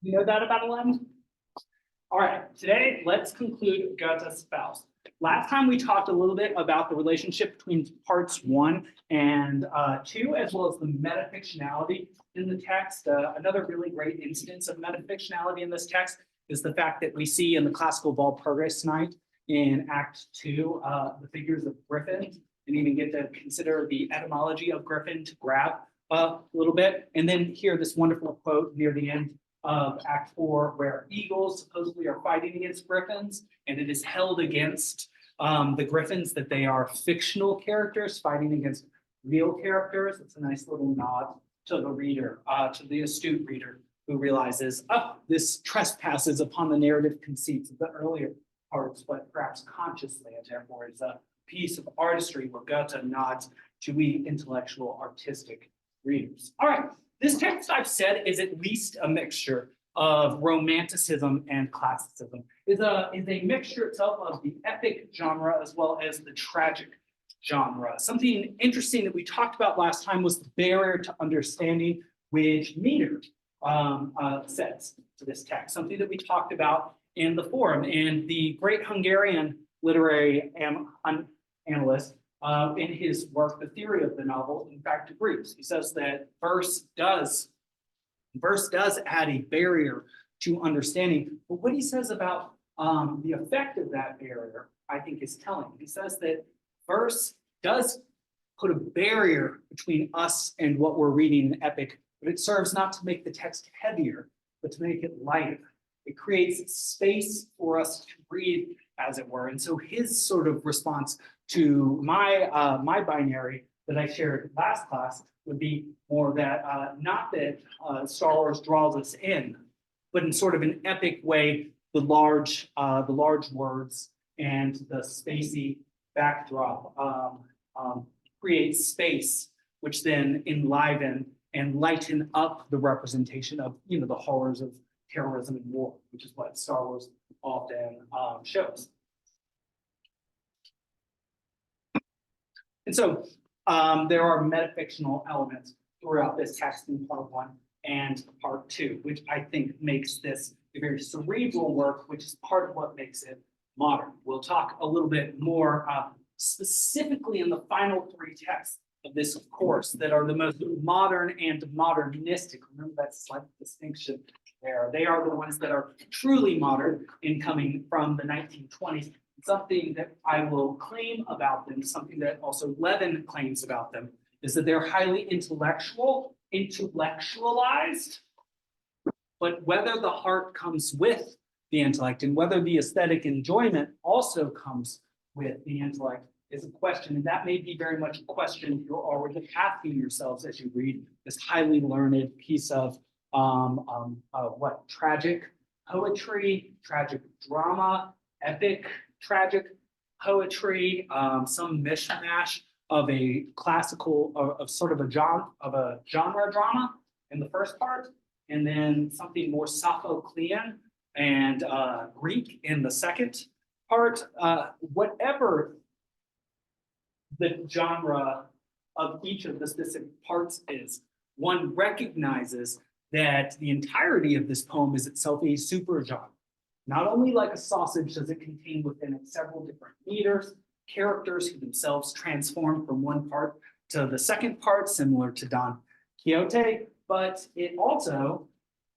You know that about 11? All right, today let's conclude Goethe's Faust. Last time we talked a little bit about the relationship between parts 1 and 2, as well as the metafictionality in the text. Another really great instance of metafictionality in this text is the fact that we see in the classical Walpurgis Night in Act 2 the figures of griffins, and even get to consider the etymology of griffin to grab a little bit. And then hear this wonderful quote near the end of Act 4, where eagles supposedly are fighting against griffins, and it is held against the griffins that they are fictional characters fighting against real characters. It's a nice little nod to the reader, to the astute reader who realizes, oh, this trespasses upon the narrative conceits of the earlier parts, but perhaps consciously, and therefore is a piece of artistry where Goethe nods to we intellectual, artistic readers. All right. This text, I've said, is at least a mixture of romanticism and classicism. Is a mixture itself of the epic genre as well as the tragic genre. Something interesting that we talked about last time was the barrier to understanding which meter sets to this text. Something that we talked about in the forum. And the great Hungarian literary analyst, in his work, The Theory of the Novel, in fact, agrees. He says that verse does add a barrier to understanding. But what he says about the effect of that barrier, I think, is telling. He says that verse does put a barrier between us and what we're reading in the epic, but it serves not to make the text heavier, but to make it lighter. It creates space for us to read, as it were. And so his sort of response to my binary that I shared last class would be more that not that Star Wars draws us in, but in sort of an epic way, the large words and the spacey backdrop creates space, which then enliven and lighten up the representation of the horrors of terrorism and war, which is what Star Wars often shows. And so there are metafictional elements throughout this text in part 1 and part 2, which I think makes this a very cerebral work, which is part of what makes it modern. We'll talk a little bit more specifically in the final 3 texts of this course that are the most modern and modernistic. Remember that slight distinction there. They are the ones that are truly modern in coming from the 1920s. Something that I will claim about them, something that also Levin claims about them, is that they're highly intellectualized, but whether the heart comes with the intellect and whether the aesthetic enjoyment also comes with the intellect is a question. And that may be very much a question you're already asking yourselves as you read this highly learned piece of tragic poetry, tragic drama, epic tragic poetry, some mishmash of a classical, of sort of a genre drama in the first part, and then something more Sophoclean and Greek in the second part. Whatever the genre of each of the specific parts is, one recognizes that the entirety of this poem is itself a supergenre. Not only like a sausage does it contain within it several different meters, characters who themselves transform from one part to the second part, similar to Don Quixote, but it also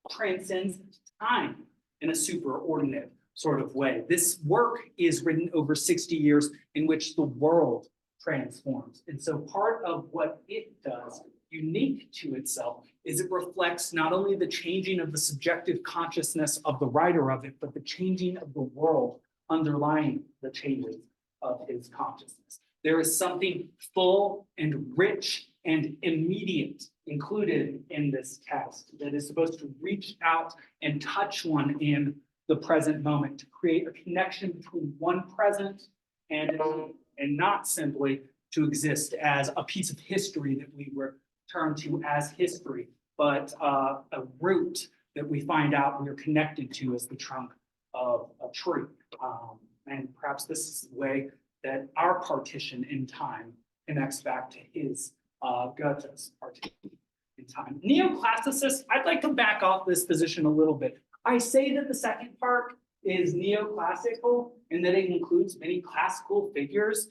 transcends time in a superordinate sort of way. This work is written over 60 years in which the world transforms. And so part of what it does, unique to itself, is it reflects not only the changing of the subjective consciousness of the writer of it, but the changing of the world underlying the changes of his consciousness. There is something full and rich and immediate included in this text that is supposed to reach out and touch one in the present moment, to create a connection between one present and not simply to exist as a piece of history that we return to as history, but a root that we find out we are connected to as the trunk of a tree. And perhaps this is the way that our partition in time connects back to his Goethe's partition in in time. Neoclassicists, I'd like to back off this position a little bit. I say that the second part is neoclassical and that it includes many classical figures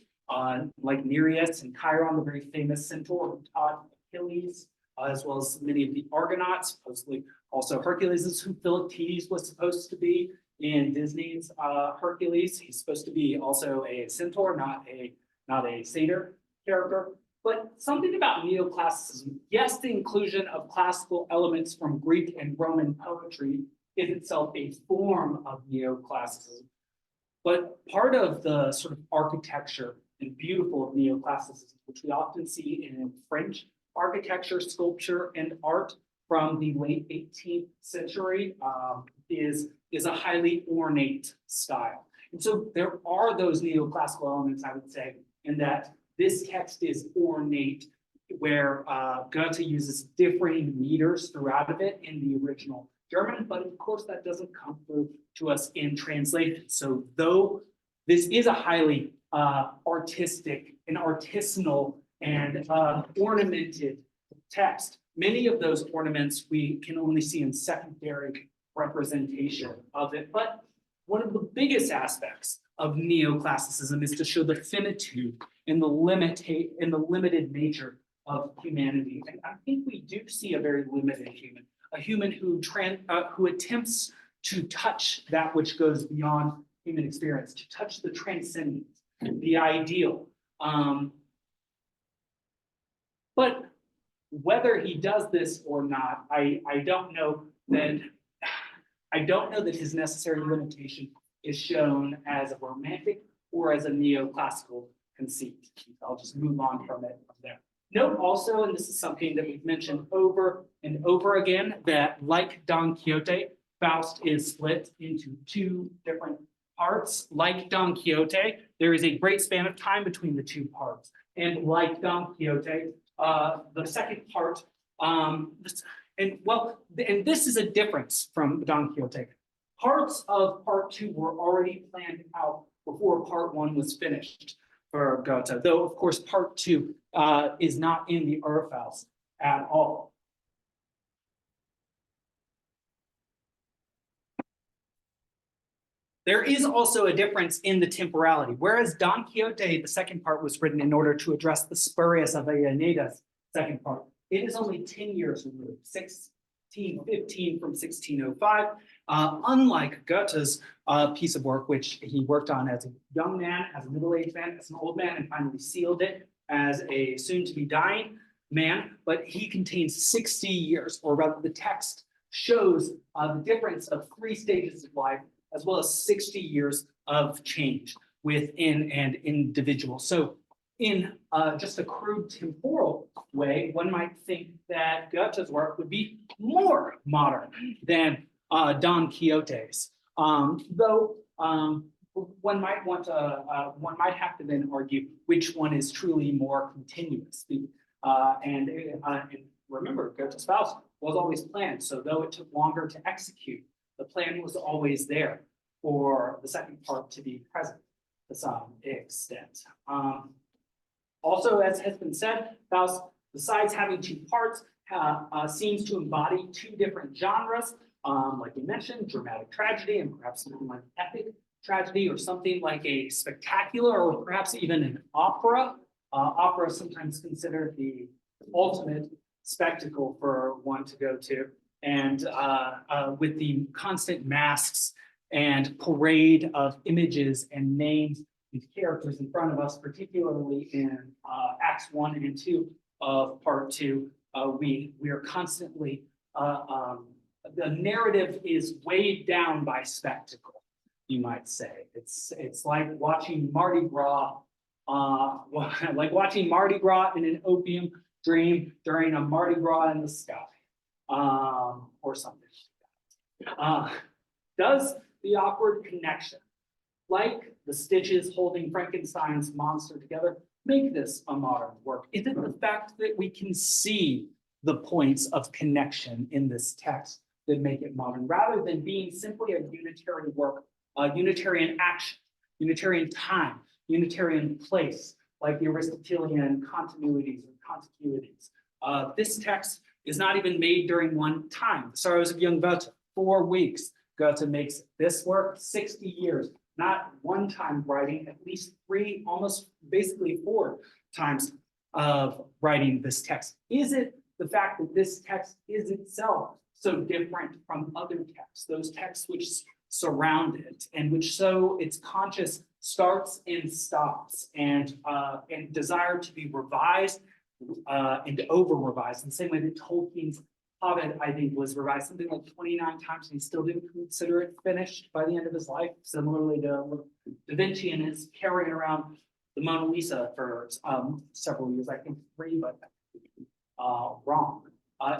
like Nereus and Chiron, the very famous centaur who taught Achilles, as well as many of the Argonauts, supposedly also Hercules is who Philoctetes was supposed to be in Disney's Hercules. He's supposed to be also a centaur, not a satyr character. But something about neoclassicism, yes, the inclusion of classical elements from Greek and Roman poetry is itself a form of neoclassicism. But part of the sort of architecture and beautiful of neoclassicism, which we often see in French architecture, sculpture, and art from the late 18th century, is a highly ornate style. And so there are those neoclassical elements, I would say, in that this text is ornate, where Goethe uses differing meters throughout of it in the original German, but of course that doesn't come through to us in translation. So though this is a highly artistic and artisanal and ornamented text, many of those ornaments we can only see in secondary representation of it. But one of the biggest aspects of neoclassicism is to show the finitude and the limited nature of humanity. And I think we do see a very limited human, a human who attempts to touch that which goes beyond human experience, to touch the transcendent, the ideal. But whether he does this or not, I don't know that his necessary limitation is shown as a romantic or as a neoclassical conceit. I'll just move on from it from there. Note also, and this is something that we've mentioned over and over again, that like Don Quixote, Faust is split into two different parts. Like Don Quixote, there is a great span of time between the two parts. And like Don Quixote, the second part, and this is a difference from Don Quixote. Parts of part two were already planned out before part one was finished for Goethe, though of course part two is not in the Faust at all. There is also a difference in the temporality. Whereas Don Quixote, the second part, was written in order to address the spurious of Aeneda's second part, it is only 10 years removed, 1615 from 1605. Unlike Goethe's piece of work, which he worked on as a young man, as a middle-aged man, as an old man, and finally sealed it as a soon-to-be dying man, but he contains 60 years, or rather the text shows the difference of 3 stages of life, as well as 60 years of change within an individual. So in just a crude temporal way, one might think that Goethe's work would be more modern than Don Quixote's. Though one might have to then argue which one is truly more continuous. And remember, Goethe's Faust was always planned. So though it took longer to execute, the plan was always there for the second part to be present to some extent. Also, as has been said, Faust, besides having 2 parts, seems to embody 2 different genres, like we mentioned, dramatic tragedy and perhaps something like epic tragedy, or something like a spectacular, or perhaps even an opera. Opera is sometimes considered the ultimate spectacle for one to go to. And with the constant masks and parade of images and names and characters in front of us, particularly in Acts 1 and 2 of part 2, we are constantly, the narrative is weighed down by spectacle, you might say. It's like watching Mardi Gras, like watching Mardi Gras in an opium dream during a Mardi Gras in the sky, or something like that. Does the awkward connection, like the stitches holding Frankenstein's monster together, make this a modern work? Is it the fact that we can see the points of connection in this text that make it modern, rather than being simply a unitary work, a Unitarian action, Unitarian time, Unitarian place, like the Aristotelian continuities or contiguities? This text is not even made during one time. The Sorrows of Young Goethe, 4 weeks. Goethe makes this work 60 years, not one time writing, at least 3, almost basically 4 times of writing this text. Is it the fact that this text is itself so different from other texts, those texts which surround it, and which so its conscious starts and stops, and desire to be revised and over-revised, in the same way that Tolkien's Hobbit, I think, was revised something like 29 times, and he still didn't consider it finished by the end of his life. Similarly to Da Vinci and is carrying around the Mona Lisa for several years, I think 3, but wrong.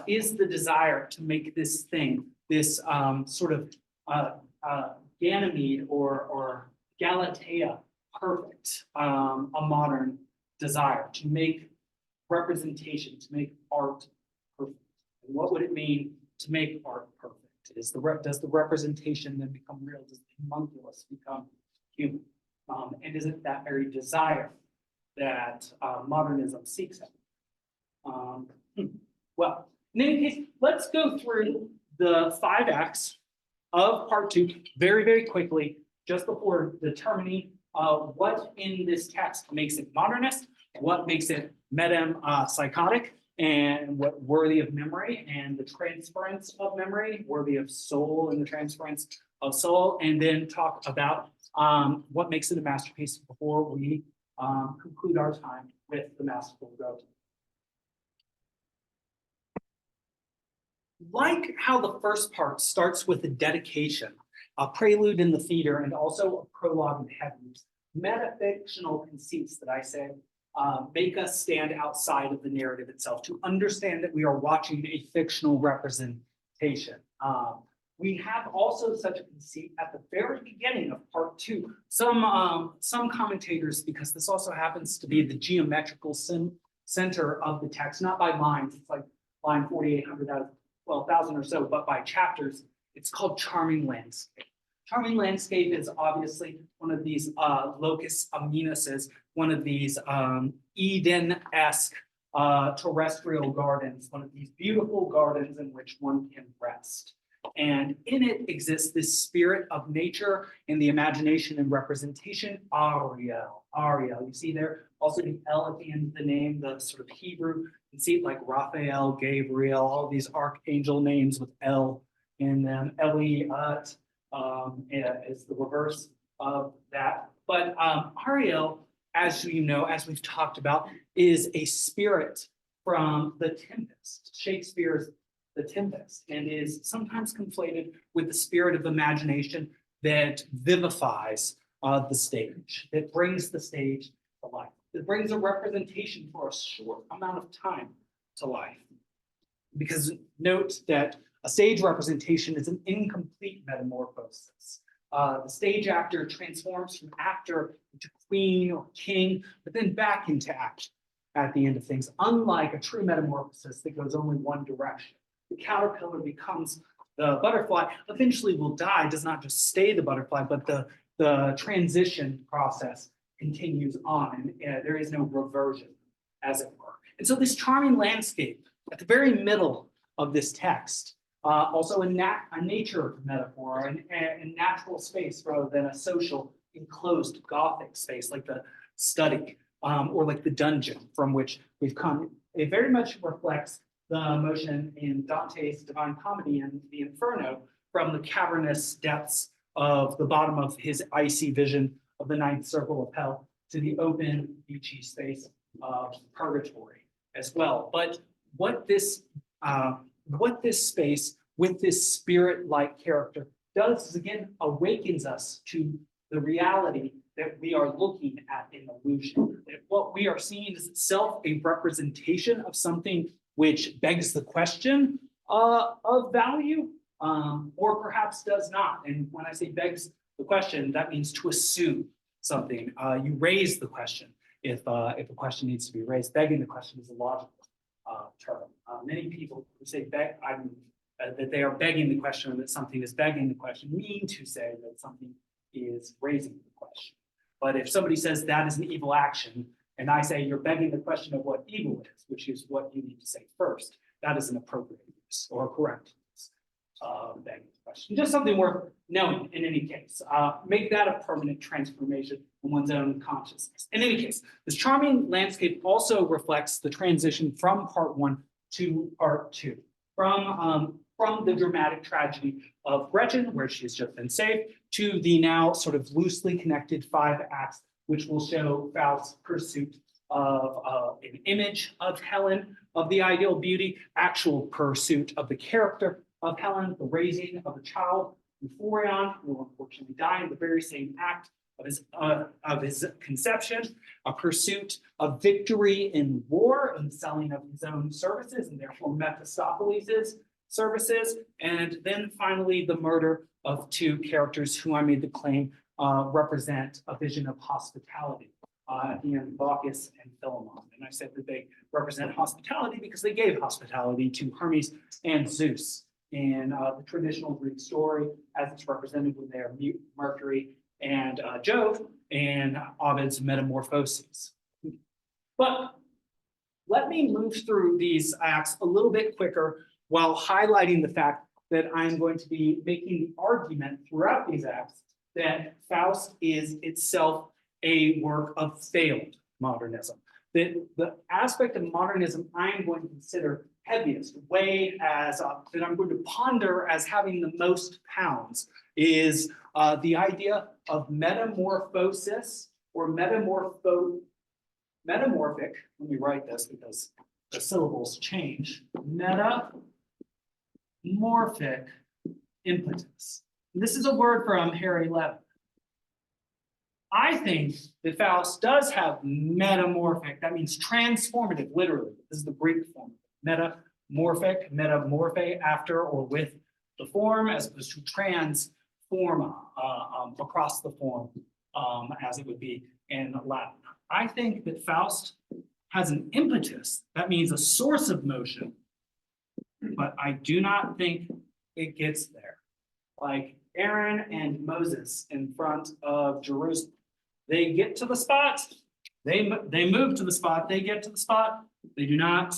Is the desire to make this thing, this sort of Ganymede or Galatea perfect, a modern desire to make representation, to make art perfect. And what would it mean to make art perfect? Does the representation then become real? Does the homunculus become human? And is it that very desire that modernism seeks at? Well, in any case, let's go through the 5 acts of part 2 very, very quickly, just before determining what in this text makes it modernist, what makes it metempsychotic, and what worthy of memory, and the transference of memory, worthy of soul, and the transference of soul, and then talk about what makes it a masterpiece before we conclude our time with the masterful Goethe. Like how the first part starts with a dedication, a prelude in the theater, and also a prologue in heavens, metafictional conceits that I said make us stand outside of the narrative itself, to understand that we are watching a fictional representation. We have also such a conceit at the very beginning of part 2. Some commentators, because this also happens to be the geometrical center of the text, not by lines, it's like line 4,800 out of 12,000 or so, but by chapters, it's called charming landscape. Charming landscape is obviously one of these locus aminuses, one of these Eden-esque terrestrial gardens, one of these beautiful gardens in which one can rest. And in it exists this spirit of nature and the imagination and representation, Ariel. Ariel, you see there also the L at the end of the name, the sort of Hebrew, you can see it like Raphael, Gabriel, all these archangel names with L in them. Eliot is the reverse of that. But Ariel, as you know, as we've talked about, is a spirit from the Tempest, Shakespeare's The Tempest, and is sometimes conflated with the spirit of imagination that vivifies the stage, that brings the stage to life, that brings a representation for a short amount of time to life. Because note that a stage representation is an incomplete metamorphosis. The stage actor transforms from actor into queen or king, but then back into action at the end of things, unlike a true metamorphosis that goes only one direction. The caterpillar becomes the butterfly, eventually will die, does not just stay the butterfly, but the transition process continues on, and there is no reversion, as it were. And so this charming landscape at the very middle of this text, also a nature metaphor, a natural space rather than a social enclosed Gothic space like the study or like the dungeon from which we've come. It very much reflects the motion in Dante's Divine Comedy and the Inferno from the cavernous depths of the bottom of his icy vision of the ninth circle of hell to the open, beachy space of purgatory as well. But what this space with this spirit-like character does is, again, awakens us to the reality that we are looking at in illusion. That what we are seeing is itself a representation of something which begs the question of value, or perhaps does not. And when I say begs the question, that means to assume something. You raise the question if a question needs to be raised. Begging the question is a logical term. Many people who say beg, that they are begging the question, or that something is begging the question, mean to say that something is raising the question. But if somebody says that is an evil action, and I say you're begging the question of what evil is, which is what you need to say first, that is an appropriate use or correct use of that question. Just something worth knowing in any case. Make that a permanent transformation in one's own consciousness. In any case, this charming landscape also reflects the transition from part one to part two, from the dramatic tragedy of Gretchen, where she has just been saved, to the now sort of loosely connected 5 acts, which will show Faust's pursuit of an image of Helen, of the ideal beauty, actual pursuit of the character of Helen, the raising of a child, Euphorion, who will unfortunately die in the very same act of his conception, a pursuit of victory in war and selling of his own services, and therefore Mephistopheles' services, and then finally the murder of 2 characters who I made the claim represent a vision of hospitality. At the end, Bacchus and Philemon. And I said that they represent hospitality because they gave hospitality to Hermes and Zeus in the traditional Greek story, as it's represented with their Mercury and Jove and Ovid's Metamorphoses. But let me move through these acts a little bit quicker while highlighting the fact that I'm going to be making the argument throughout these acts that Faust is itself a work of failed modernism. The aspect of modernism I'm going to consider heaviest, weighed as, that I'm going to ponder as having the most pounds, is the idea of metamorphosis or metamorphic, let me write this because the syllables change, metamorphic impetus. And this is a word from Harry Levin. I think that Faust does have metamorphic, that means transformative, literally. This is the Greek form. Metamorphic, metamorphe, after or with the form, as opposed to transforma, across the form, as it would be in Latin. I think that Faust has an impetus, that means a source of motion, but I do not think it gets there. Like Aaron and Moses in front of Jerusalem. They get to the spot, they move to the spot, they get to the spot, they do not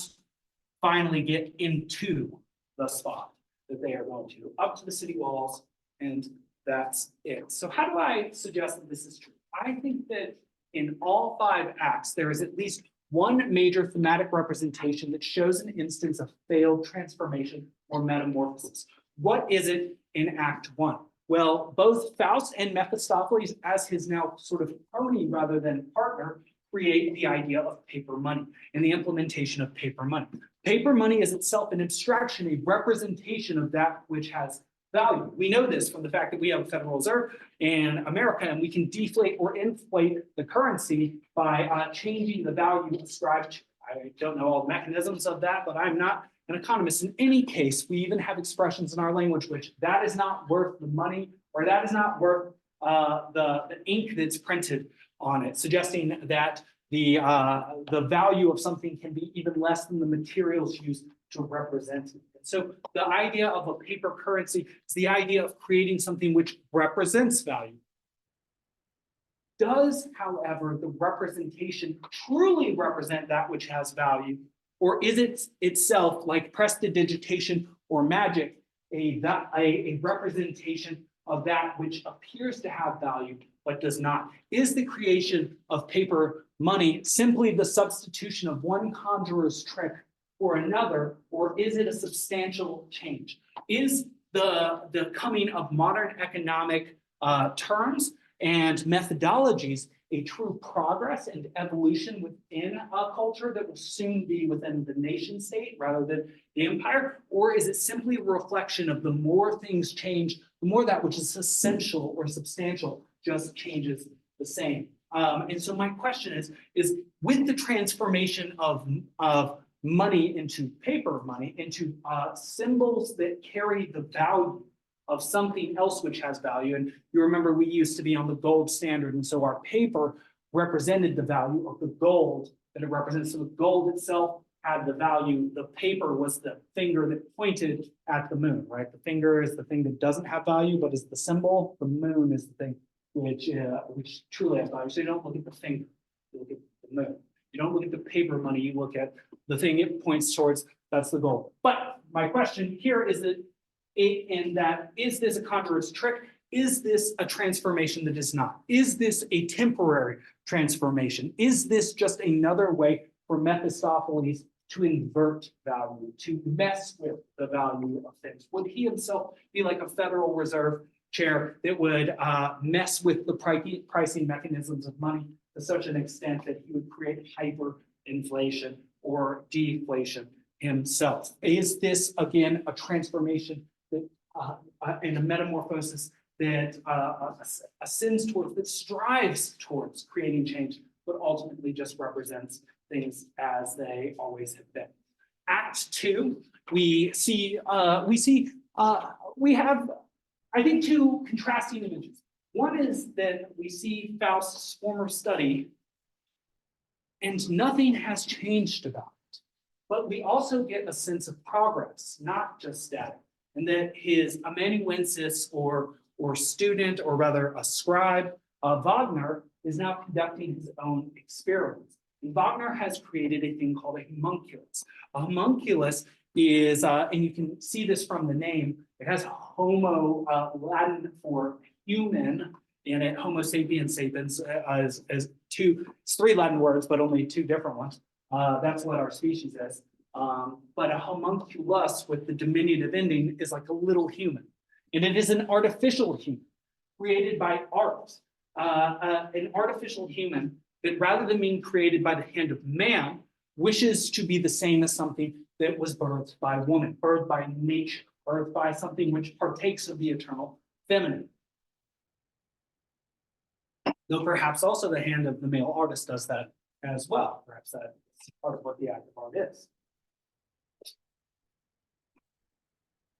finally get into the spot that they are going to, up to the city walls, and that's it. So how do I suggest that this is true? I think that in all 5 acts, there is at least one major thematic representation that shows an instance of failed transformation or metamorphosis. What is it in Act 1? Well, both Faust and Mephistopheles, as his now sort of crony rather than partner, create the idea of paper money and the implementation of paper money. Paper money is itself an abstraction, a representation of that which has value. We know this from the fact that we have a Federal Reserve in America, and we can deflate or inflate the currency by changing the value ascribed to. I don't know all the mechanisms of that, but I'm not an economist. In any case, we even have expressions in our language which that is not worth the money, or that is not worth the ink that's printed on it, suggesting that the value of something can be even less than the materials used to represent it. So the idea of a paper currency is the idea of creating something which represents value. Does, however, the representation truly represent that which has value? Or is it itself, like prestidigitation or magic, a representation of that which appears to have value but does not? Is the creation of paper money simply the substitution of one conjurer's trick for another, or is it a substantial change? Is the coming of modern economic terms and methodologies a true progress and evolution within a culture that will soon be within the nation state rather than the empire? Or is it simply a reflection of the more things change, the more that which is essential or substantial just changes the same? And so my question is with the transformation of money into paper money, into symbols that carry the value of something else which has value. And you remember we used to be on the gold standard, and so our paper represented the value of the gold that it represents. So the gold itself had the value. The paper was the finger that pointed at the moon, right? The finger is the thing that doesn't have value, but is the symbol. The moon is the thing which truly has value. So you don't look at the finger, you look at the moon. You don't look at the paper money, you look at the thing it points towards, That's the goal. But my question here is that is this a conjurer's trick? Is this a transformation that is not? Is this a temporary transformation? Is this just another way for Mephistopheles to invert value, to mess with the value of things? Would he himself be like a Federal Reserve chair that would mess with the pricing mechanisms of money to such an extent that he would create hyperinflation or deflation himself? Is this, again, a transformation that and a metamorphosis that ascends towards, that strives towards creating change, but ultimately just represents things as they always have been? Act 2, we have, I think, two contrasting images. One is that we see Faust's former study, and nothing has changed about it. But we also get a sense of progress, not just static, and that his amanuensis or student, or rather a scribe, Wagner, is now conducting his own experiments. And Wagner has created a thing called a homunculus. A homunculus is, and you can see this from the name, it has homo, Latin for human in it. Homo sapiens sapiens as two, it's 3 Latin words, but only 2 different ones. That's what our species is. But a homunculus with the diminutive ending is like a little human. And it is an artificial human created by art. An artificial human that, rather than being created by the hand of man, wishes to be the same as something that was birthed by woman, birthed by nature, birthed by something which partakes of the eternal feminine. Though perhaps also the hand of the male artist does that as well. Perhaps that's part of what the act of art is.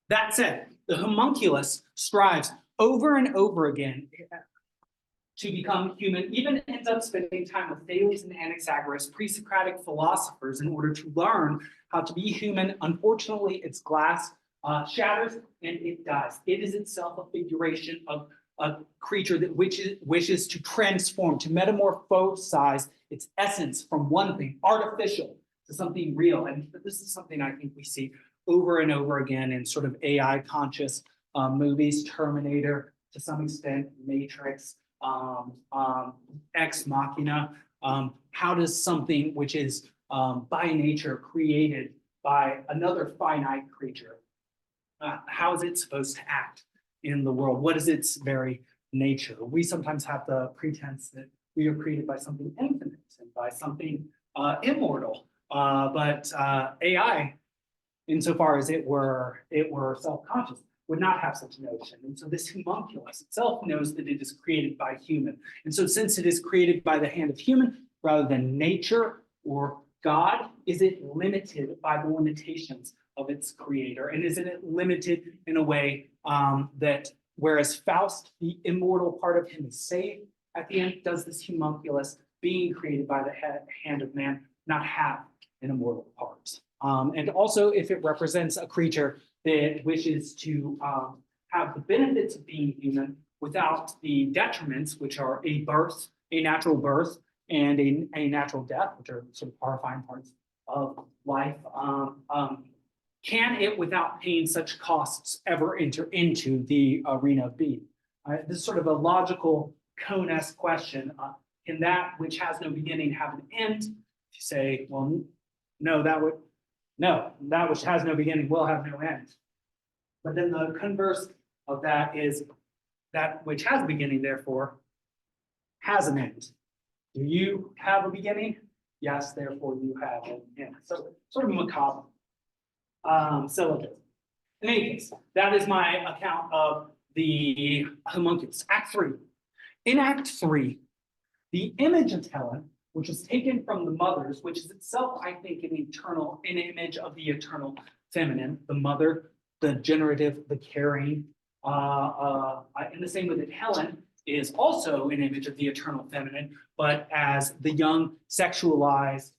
That said, the homunculus strives over and over again to become human, even ends up spending time with Thales and Anaxagoras, pre-Socratic philosophers, in order to learn how to be human. Unfortunately, its glass shatters and it dies. It is itself a figuration of a creature that wishes to transform, to metamorphosize its essence from one thing, artificial, to something real. And this is something I think we see over and over again in sort of AI conscious movies, Terminator, to some extent, Matrix, Ex Machina. How does something which is by nature created by another finite creature, how is it supposed to act in the world? What is its very nature? We sometimes have the pretense that we are created by something infinite and by something immortal, but AI, insofar as it were self-conscious, would not have such a notion. And so this homunculus itself knows that it is created by human. And so since it is created by the hand of human rather than nature or God, is it limited by the limitations of its creator? And is it limited in a way that, whereas Faust, the immortal part of him, is saved at the end, does this homunculus, being created by the hand of man, not have an immortal part? And also, if it represents a creature that wishes to have the benefits of being human without the detriments, which are a birth, a natural birth, and a natural death, which are sort of horrifying parts of life, can it, without paying such costs, ever enter into the arena of being? This is sort of a logical cone-esque question. Can that which has no beginning have an end? If you say, well, no, that which has no beginning will have no end. But then the converse of that is that which has a beginning, therefore, has an end. Do you have a beginning? Yes, therefore you have an end. So sort of macabre syllogism. In any case, that is my account of the homunculus. Act 3. In Act 3, the image of Helen, which is taken from the mothers, which is itself, I think, an image of the eternal feminine, the mother, the generative, the caring, in the same way that Helen is also an image of the eternal feminine, but as the young sexualized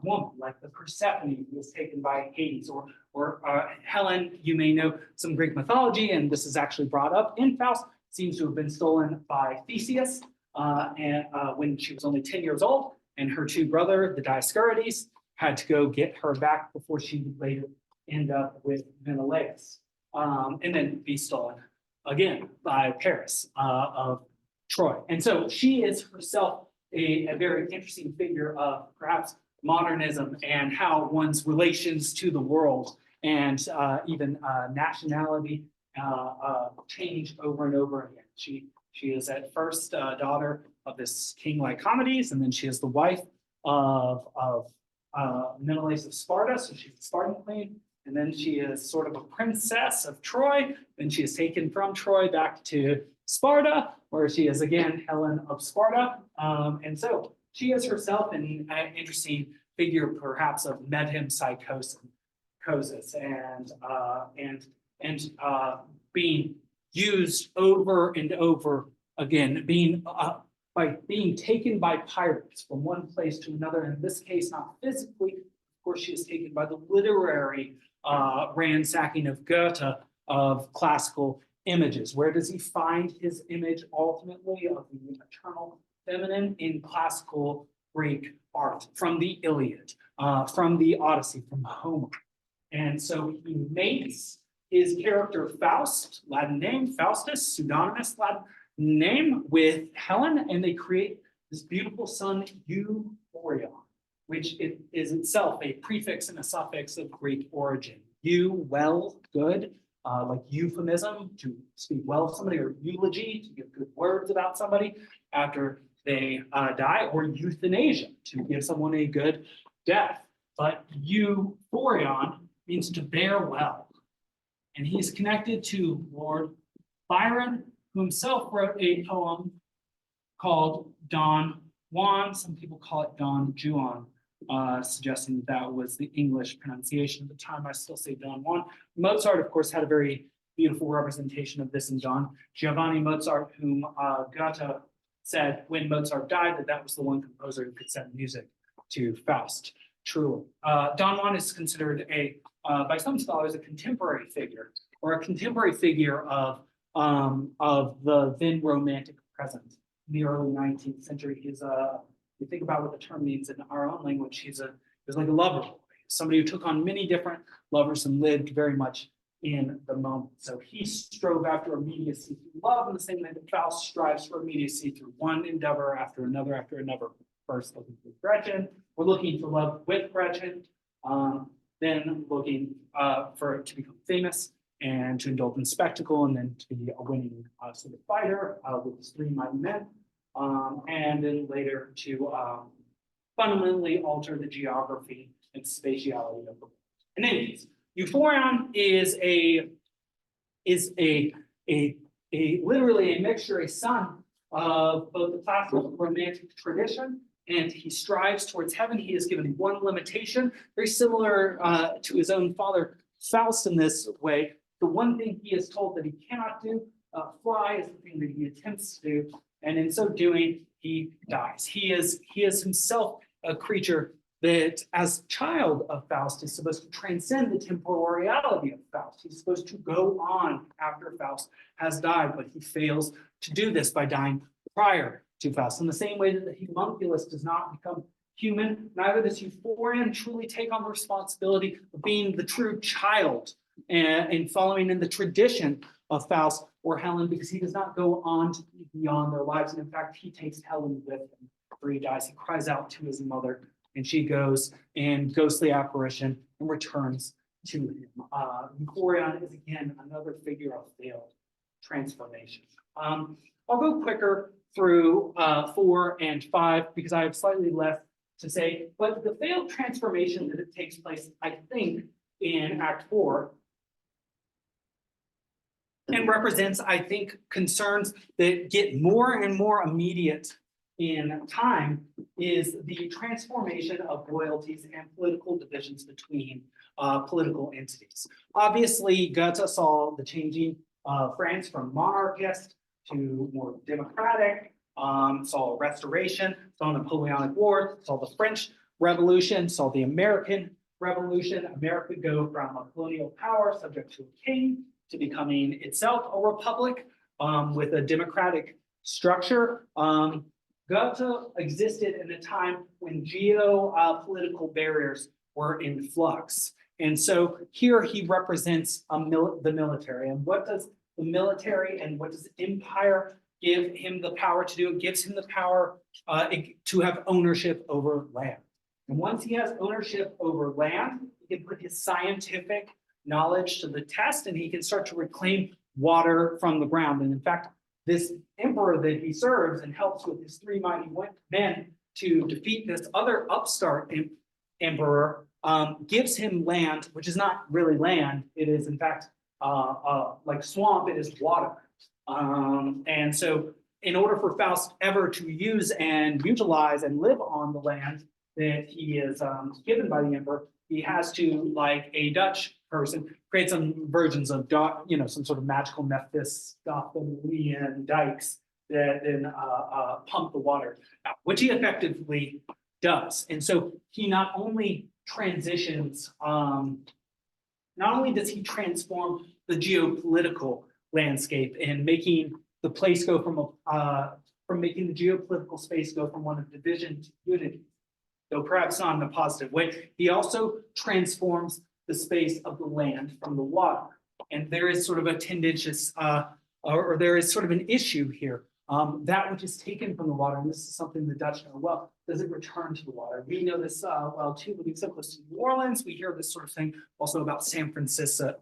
woman, like the Persephone who was taken by Hades, or Helen, you may know some Greek mythology, and this is actually brought up in Faust, seems to have been stolen by Theseus when she was only 10 years old, and her 2 brothers, the Dioscurides, had to go get her back before she would later end up with Menelaus, and then be stolen again by Paris of Troy. And so she is herself a very interesting figure of perhaps modernism and how one's relations to the world and even nationality change over and over again. She is at first daughter of this king Lycomedes, and then she is the wife of Menelaus of Sparta, so she's a Spartan queen, and then she is sort of a princess of Troy, then she is taken from Troy back to Sparta, where she is again Helen of Sparta, and so she is herself an interesting figure, perhaps of metempsychosis, and being used over and over again, by being taken by pirates from one place to another. In this case, not physically. Of course, she is taken by the literary ransacking of Goethe of classical images. Where does he find his image ultimately of the eternal feminine? In classical Greek art, from the Iliad, from the Odyssey, from Homer. And so he mates his character Faust, Latin name, Faustus, pseudonymous Latin name, with Helen, and they create this beautiful son, Euphorion, which it is itself a prefix and a suffix of Greek origin. Eu, well, good, like euphemism, to speak well of somebody, or eulogy, to give good words about somebody after they die, or euthanasia, to give someone a good death. But Euphorion means to bear well. And he's connected to Lord Byron, who himself wrote a poem called Don Juan. Some people call it Don Juan, suggesting that was the English pronunciation at the time. I still say Don Juan. Mozart, of course, had a very beautiful representation of this in Don Giovanni Mozart, whom Goethe said when Mozart died that was the one composer who could send music to Faust. Truly. Don Juan is considered by some scholars, a contemporary figure, or a contemporary figure of the then romantic present in the early 19th century. He's you think about what the term means in our own language, he's like a lover boy, somebody who took on many different lovers and lived very much in the moment. So he strove after immediacy through love in the same way that Faust strives for immediacy through one endeavor after another. First looking for Gretchen, we're looking for love with Gretchen, then looking to become famous and to indulge in spectacle, and then to be a winning sort of fighter with his three mighty men, and then later to fundamentally alter the geography and spatiality of the world. In any case, Euphorion is literally a mixture, a son of both the classical and romantic tradition, and he strives towards heaven. He is given one limitation, very similar to his own father Faust in this way. The one thing he is told that he cannot do, fly, is the thing that he attempts to do, and in so doing, he dies. He is himself a creature that, as child of Faust, is supposed to transcend the temporality of Faust. He's supposed to go on after Faust has died, but he fails to do this by dying prior to Faust. In the same way that the homunculus does not become human, neither does Euphorion truly take on the responsibility of being the true child and following in the tradition of Faust or Helen, because he does not go on to beyond their lives. And in fact, he takes Helen with him before he dies. He cries out to his mother, and she goes in ghostly apparition and returns to him. Euphorion is again another figure of failed transformation. I'll go quicker through 4 and 5 because I have slightly less to say, but the failed transformation that it takes place, I think, in Act 4 and represents, I think, concerns that get more and more immediate in time, is the transformation of royalties and political divisions between political entities. Obviously, Goethe saw the changing of France from monarchist to more democratic, saw restoration, saw Napoleonic Wars, saw the French Revolution, saw the American Revolution. America go from a colonial power subject to a king to becoming itself a republic with a democratic structure. Goethe existed in a time when geopolitical barriers were in flux. And so here he represents the military. And what does the military and what does empire give him the power to do? It gives him the power to have ownership over land. And once he has ownership over land, he can put his scientific knowledge to the test and he can start to reclaim water from the ground. And in fact, this emperor that he serves and helps with his 3 mighty men to defeat this other upstart emperor gives him land, which is not really land. It is, in fact, like swamp, it is water. And so in order for Faust ever to use and utilize and live on the land that he is given by the emperor, he has to, like a Dutch person, create some versions of, some sort of magical Mephistophelian dikes that then pump the water out, which he effectively does. And so he not only transitions, not only does he transform the geopolitical landscape and making the place go from making the geopolitical space go from one of division to unity, though perhaps not in a positive way, he also transforms the space of the land from the water. And there is sort of a tendentious, or there is sort of an issue here. That which is taken from the water, and this is something the Dutch know well, does it return to the water? We know this well too, living so close to New Orleans. We hear this sort of thing also about San Francisco,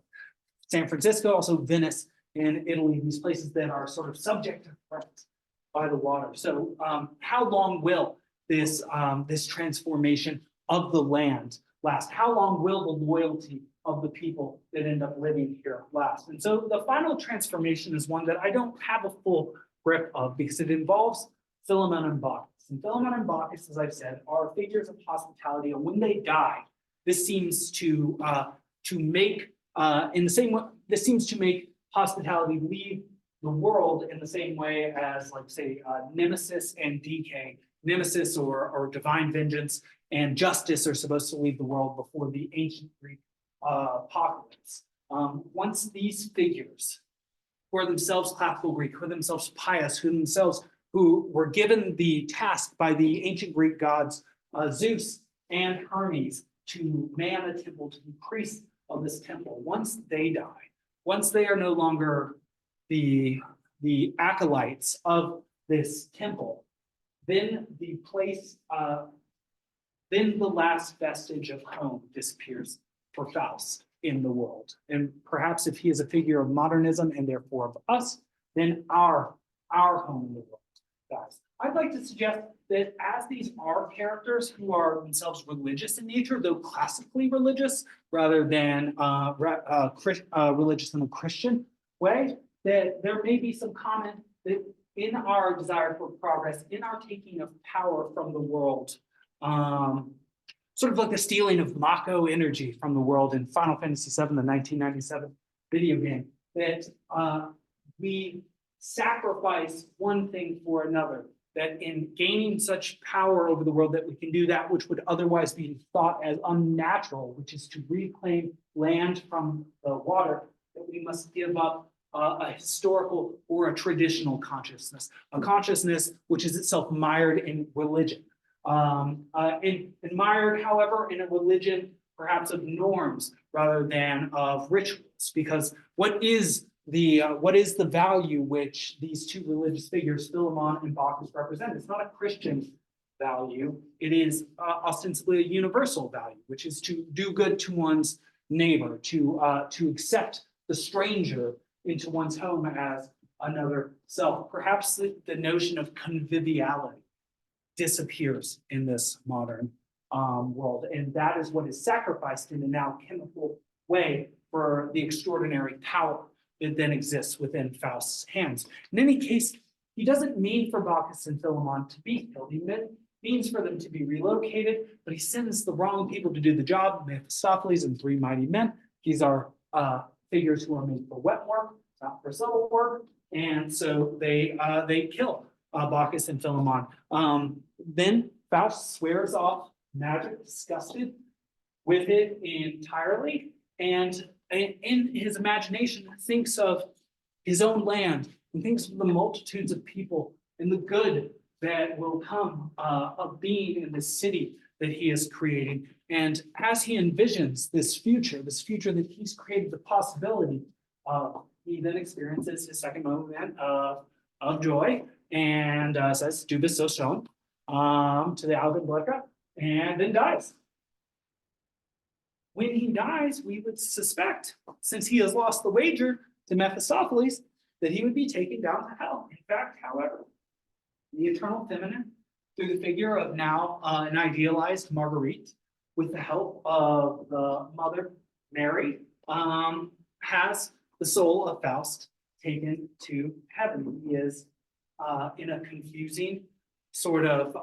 also Venice in Italy, these places that are sort of subject to threats by the water. So how long will this transformation of the land last? How long will the loyalty of the people that end up living here last? And so the final transformation is one that I don't have a full grip of because it involves Philemon and Bacchus. And Philemon and Bacchus, as I've said, are figures of hospitality. And when they die, this seems to make hospitality leave the world in the same way as, like, say, nemesis and decay. Nemesis or divine vengeance and justice are supposed to leave the world before the ancient Greek apocalypse. Once these figures, who are themselves classical Greek, who are themselves pious, who were given the task by the ancient Greek gods Zeus and Hermes to man a temple, to be priests of this temple, once they die, once they are no longer the acolytes of this temple, then the place, then the last vestige of home disappears for Faust in the world. And perhaps if he is a figure of modernism and therefore of us, then our home in the world dies. I'd like to suggest that as these are characters who are themselves religious in nature, though classically religious rather than religious in a Christian way, that there may be some comment that in our desire for progress, in our taking of power from the world, sort of like the stealing of Mako energy from the world in Final Fantasy VII, the 1997 video game, that we sacrifice one thing for another, that in gaining such power over the world that we can do that which would otherwise be thought as unnatural, which is to reclaim land from the water, that we must give up a historical or a traditional consciousness, a consciousness which is itself mired in religion. Mired, however, in a religion perhaps of norms rather than of rituals, because what is the value which these two religious figures, Philemon and Bacchus, represent? It's not a Christian value. It is ostensibly a universal value, which is to do good to one's neighbor, to accept the stranger into one's home as another self. Perhaps the notion of conviviality disappears in this modern world, and that is what is sacrificed in a now chemical way for the extraordinary power that then exists within Faust's hands. In any case, he doesn't mean for Bacchus and Philemon to be killed. He means for them to be relocated, but he sends the wrong people to do the job. Mephistopheles and 3 mighty men. These are figures who are made for wet work, not for subtle work, and so they kill Bacchus and Philemon. Then Faust swears off magic, disgusted with it entirely, and in his imagination thinks of his own land and thinks of the multitudes of people and the good that will come of being in this city that he is creating. And as he envisions this future that he's created the possibility of, he then experiences his second moment of joy and says, "Du bist so schön," to the Augenblicke, and then dies. When he dies, we would suspect, since he has lost the wager to Mephistopheles, that he would be taken down to hell. In fact, however, the eternal feminine, through the figure of now an idealized Marguerite, with the help of the mother Mary, has the soul of Faust taken to heaven. He is in a confusing, sort of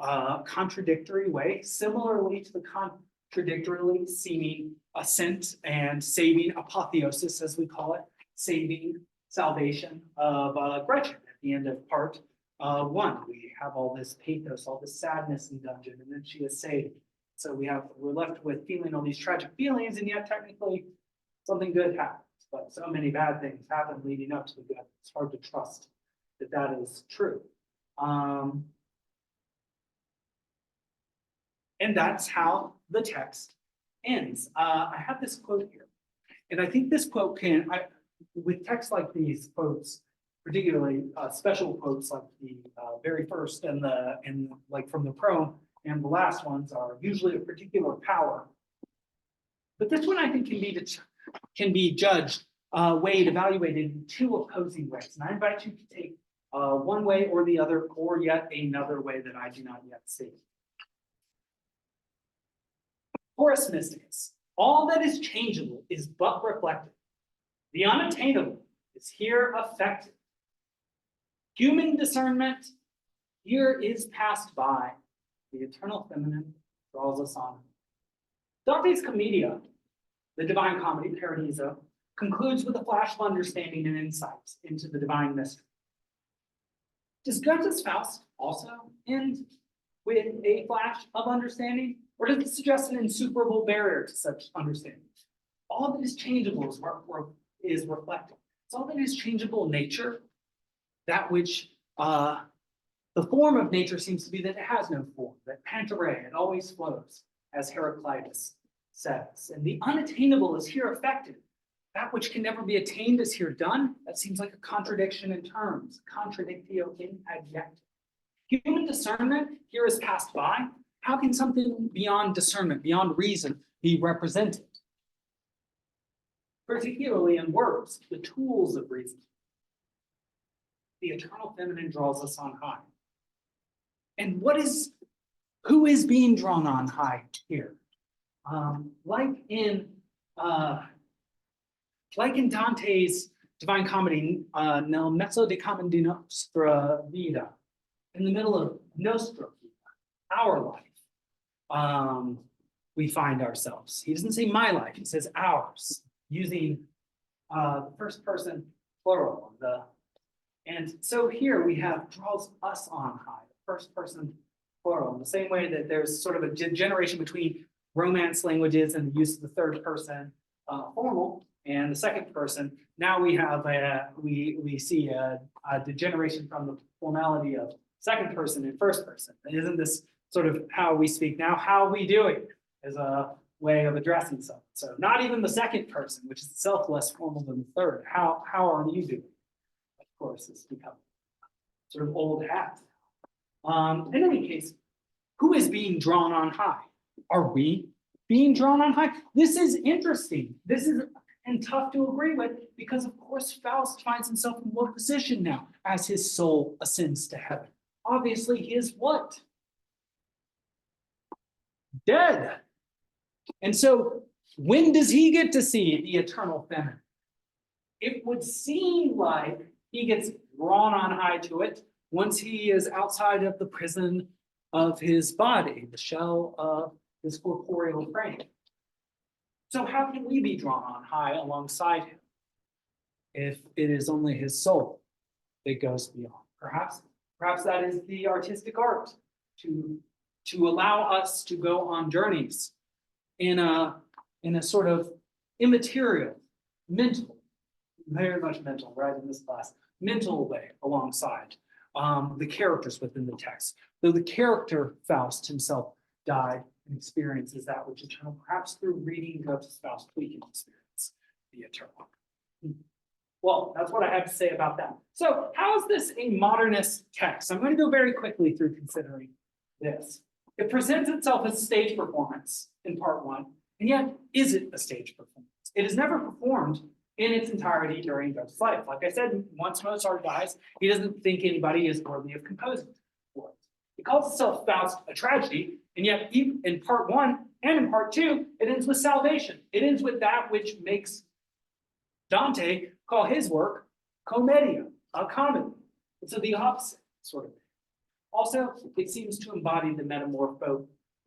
contradictory way, similarly to the contradictorily seeming ascent and saving apotheosis, as we call it, saving salvation of Gretchen at the end of part one. We have all this pathos, all this sadness in dungeon, and then she is saved. So we're left with feeling all these tragic feelings, and yet technically something good happens. But so many bad things happen leading up to the good. It's hard to trust that that is true. And that's how the text ends. I have this quote here, and I think this quote with texts like these quotes, particularly special quotes like the very first and like from the prone and the last ones are usually a particular power. But this one I think can be judged, weighed, evaluated in two opposing ways. And I invite you to take one way or the other, or yet another way that I do not yet see. Horace Mysticus, all that is changeable is but reflected. The unattainable is here affected. Human discernment here is passed by. The eternal feminine draws us on. Dante's Commedia, the Divine Comedy, Paradiso, concludes with a flash of understanding and insight into the divine mystery. Does Goethe's Faust also end with a flash of understanding, or does it suggest an insuperable barrier to such understanding? All that is changeable is reflected. It's all that is changeable in nature, that which the form of nature seems to be that it has no form, that pantare, it always flows, as Heraclitus says. And the unattainable is here affected. That which can never be attained is here done. That seems like a contradiction in terms, contradictio in adjecto. Human discernment here is passed by. How can something beyond discernment, beyond reason, be represented? Particularly in words, the tools of reason. The eternal feminine draws us on high. And who is being drawn on high here? Like in Dante's Divine Comedy, nel mezzo di cammin di nostra vita, in the middle of nostra vita, our life, we find ourselves. He doesn't say my life, he says ours, using the first person plural. And so here we have draws us on high, the first person plural, in the same way that there's sort of a generation between Romance languages and the use of the third person formal and the second person. Now we have we see a degeneration from the formality of second person and first person. And isn't this sort of how we speak now? How we doing is a way of addressing something. So not even the second person, which is itself less formal than the third. How are you doing? Of course, it's become sort of old hat. In any case, who is being drawn on high? Are we being drawn on high? This is interesting. This is and tough to agree with, because of course Faust finds himself in what position now as his soul ascends to heaven? Obviously he is what? Dead. And so when does he get to see the eternal feminine? It would seem like he gets drawn on high to it once he is outside of the prison of his body, the shell of his corporeal frame. So how can we be drawn on high alongside him if it is only his soul that goes beyond? Perhaps that is the artistic art, to allow us to go on journeys in a sort of immaterial, mental, very much mental, right, in this class, mental way alongside the characters within the text. Though the character Faust himself died and experiences that which is eternal, perhaps through reading Goethe's Faust, we can experience the eternal. Well, that's what I have to say about that. So how is this a modernist text? I'm going to go very quickly through considering this. It presents itself as stage performance in part one, and yet is it a stage performance? It is never performed in its entirety during Goethe's life. Like I said, once Mozart dies, he doesn't think anybody is worthy of composing for it. It calls itself Faust a tragedy, and yet even in part one and in part two, it ends with salvation. It ends with that which makes Dante call his work commedia, a comedy. And so the opposite sort of thing. Also, it seems to embody the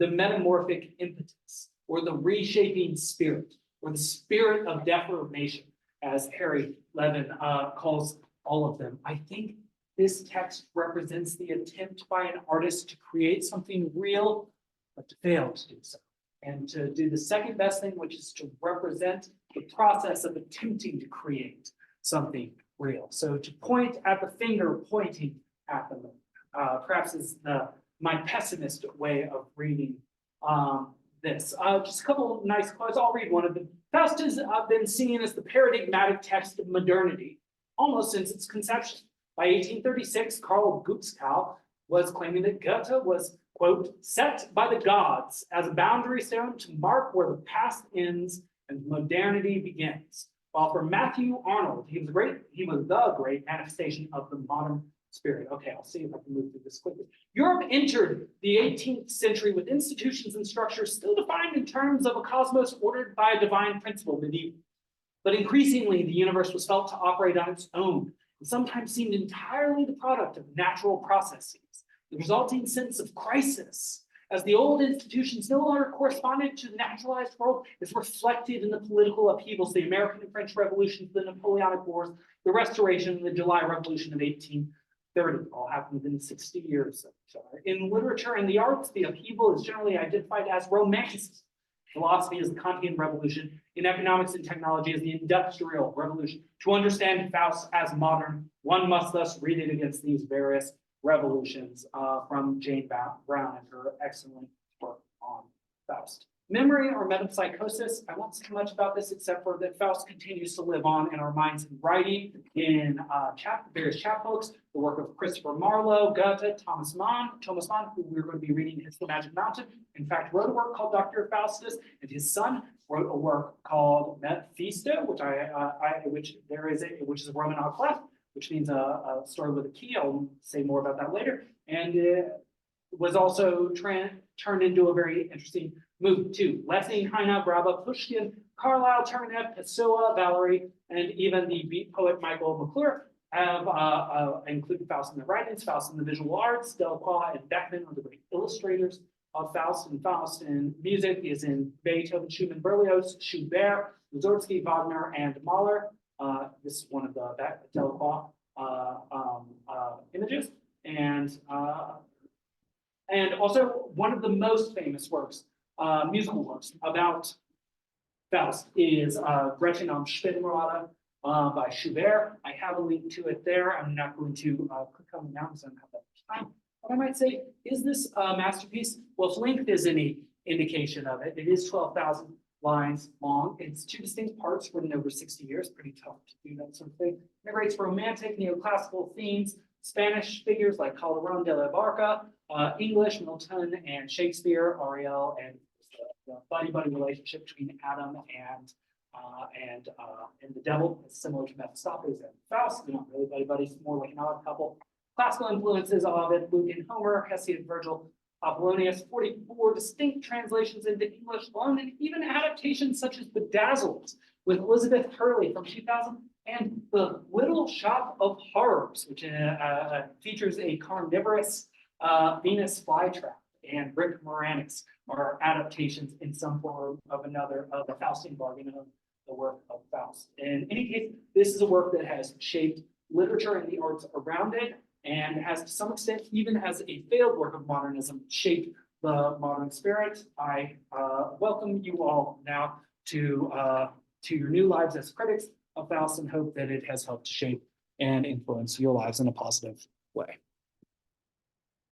metamorphic impetus, or the reshaping spirit, or the spirit of deformation, as Harry Levin calls all of them. I think this text represents the attempt by an artist to create something real, but to fail to do so. And to do the second best thing, which is to represent the process of attempting to create something real. So to point at the finger pointing at them, perhaps is my pessimist way of reading this. Just a couple of nice quotes. I'll read one of them. Faust has been seen as the paradigmatic text of modernity almost since its conception. By 1836, Karl Gutzkow was claiming that Goethe was, quote, set by the gods as a boundary stone to mark where the past ends and modernity begins. While for Matthew Arnold, he was the great manifestation of the modern spirit. Okay, I'll see if I can move through this quickly. Europe entered the 18th century with institutions and structures still defined in terms of a cosmos ordered by a divine principle, medieval. But increasingly, the universe was felt to operate on its own, and sometimes seemed entirely the product of natural processes. The resulting sense of crisis, as the old institutions no longer corresponded to the naturalized world, is reflected in the political upheavals, the American and French revolutions, the Napoleonic Wars, the Restoration, and the July Revolution of 1830, all happened within 60 years of each other. In literature and the arts, the upheaval is generally identified as Romanticism. Philosophy is the Kantian Revolution. In economics and technology is the Industrial Revolution. To understand Faust as modern, one must thus read it against these various revolutions from Jane Brown and her excellent work on Faust. Memory or metempsychosis, I won't say much about this except for that Faust continues to live on in our minds in writing, in various chapbooks, the work of Christopher Marlowe, Goethe, Thomas Mann, who we're going to be reading his The Magic Mountain, in fact wrote a work called Dr. Faustus, and his son wrote a work called Mephisto, which is a Roman clef, which means a story with a key. I'll say more about that later. And it was also turned into a very interesting movie too. Lessing, Heine, Graba, Pushkin, Carlyle, Turgenev, Pessoa, Valery, and even the beat poet Michael McClure have included Faust in their writings, Faust in the visual arts. Delacroix and Beckmann are the great illustrators of Faust, and Faust in music is in Beethoven, Schumann, Berlioz, Schubert, Mussorgsky, Wagner, and Mahler. This is one of the Delacroix images, and also one of the most famous works, musical works about Faust is Gretchen am Spinnrad by Schubert. I have a link to it there. I'm not going to click on it now because I don't have that much time. What I might say, is this a masterpiece? Well, its length is any indication of it. It is 12,000 lines long. It's two distinct parts written over 60 years. Pretty tough to do that sort of thing. Integrates romantic, neoclassical themes, Spanish figures like Calderón de la Barca, English, Milton, and Shakespeare, Ariel, and the buddy-buddy relationship between Adam and the devil. It's similar to Mephistopheles and Faust. They're not really buddy-buddies, more like an odd couple. Classical influences of Ovid, Luke, and Homer, Hesiod, Virgil, Apollonius, 44 distinct translations into English alone, and even adaptations such as Bedazzled with Elizabeth Hurley from 2000, and The Little Shop of Horrors, which features a carnivorous Venus flytrap, and Rick Moranis are adaptations in some form of another of the Faustian bargain of the work of Faust. In any case, this is a work that has shaped literature and the arts around it, and has to some extent, even as a failed work of modernism, shaped the modern spirit. I welcome you all now to your new lives as critics of Faust, and hope that it has helped to shape and influence your lives in a positive way.